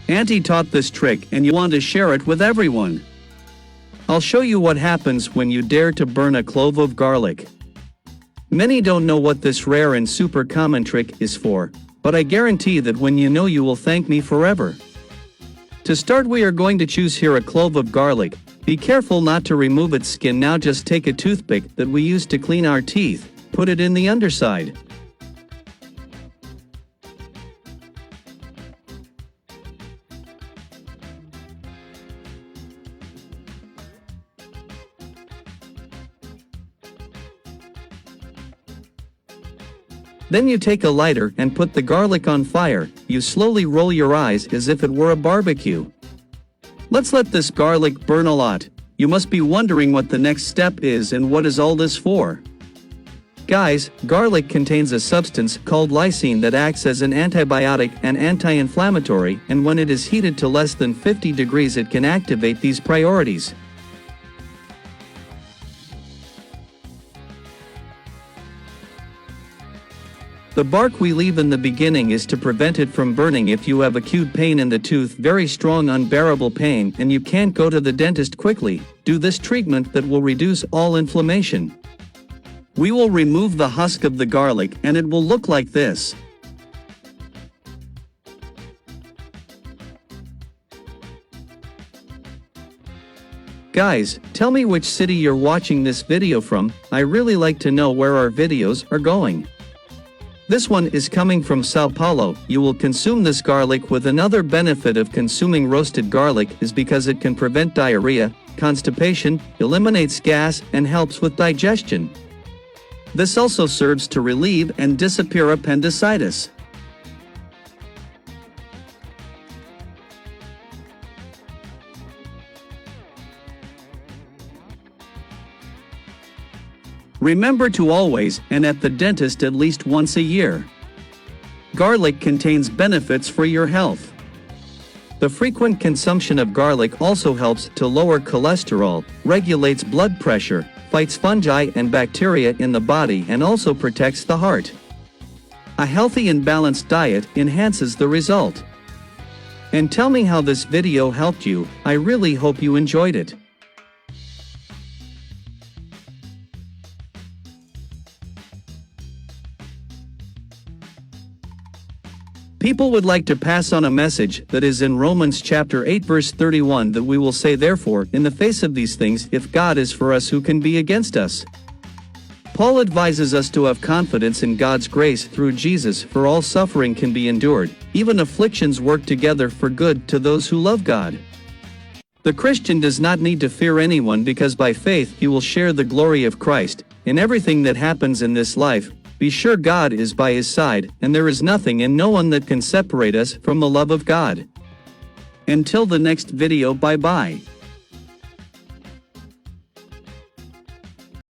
Auntie taught this trick and you want to share it with everyone. I'll show you what happens when you dare to burn a clove of garlic. Many don't know what this rare and super common trick is for, but I guarantee that when you know you will thank me forever. To start, we are going to choose here a clove of garlic. Be careful not to remove its skin. Now just take a toothpick that we use to clean our teeth, put it in the underside. Then you take a lighter and put the garlic on fire. You slowly roll your eyes as if it were a barbecue. Let's let this garlic burn a lot. You must be wondering what the next step is and what is all this for. Guys, garlic contains a substance called lysine that acts as an antibiotic and anti-inflammatory, and when it is heated to less than 50 degrees it can activate these priorities. The bark we leave in the beginning is to prevent it from burning. If you have acute pain in the tooth, very strong unbearable pain, and you can't go to the dentist quickly, do this treatment that will reduce all inflammation. We will remove the husk of the garlic and it will look like this. Guys, tell me which city you're watching this video from. I really like to know where our videos are going. This one is coming from Sao Paulo. You will consume this garlic. With another benefit of consuming roasted garlic is because it can prevent diarrhea, constipation, eliminates gas, and helps with digestion. This also serves to relieve and disappear appendicitis. Remember to always and at the dentist at least once a year. Garlic contains benefits for your health. The frequent consumption of garlic also helps to lower cholesterol, regulates blood pressure, fights fungi and bacteria in the body, and also protects the heart. A healthy and balanced diet enhances the result. And tell me how this video helped you. I really hope you enjoyed it. People would like to pass on a message that is in Romans chapter 8 verse 31 that we will say, therefore, in the face of these things, if God is for us, who can be against us? Paul advises us to have confidence in God's grace through Jesus, for all suffering can be endured, even afflictions work together for good to those who love God. The Christian does not need to fear anyone, because by faith he will share the glory of Christ. In everything that happens in this life, be sure God is by his side, and there is nothing and no one that can separate us from the love of God. Until the next video, bye-bye.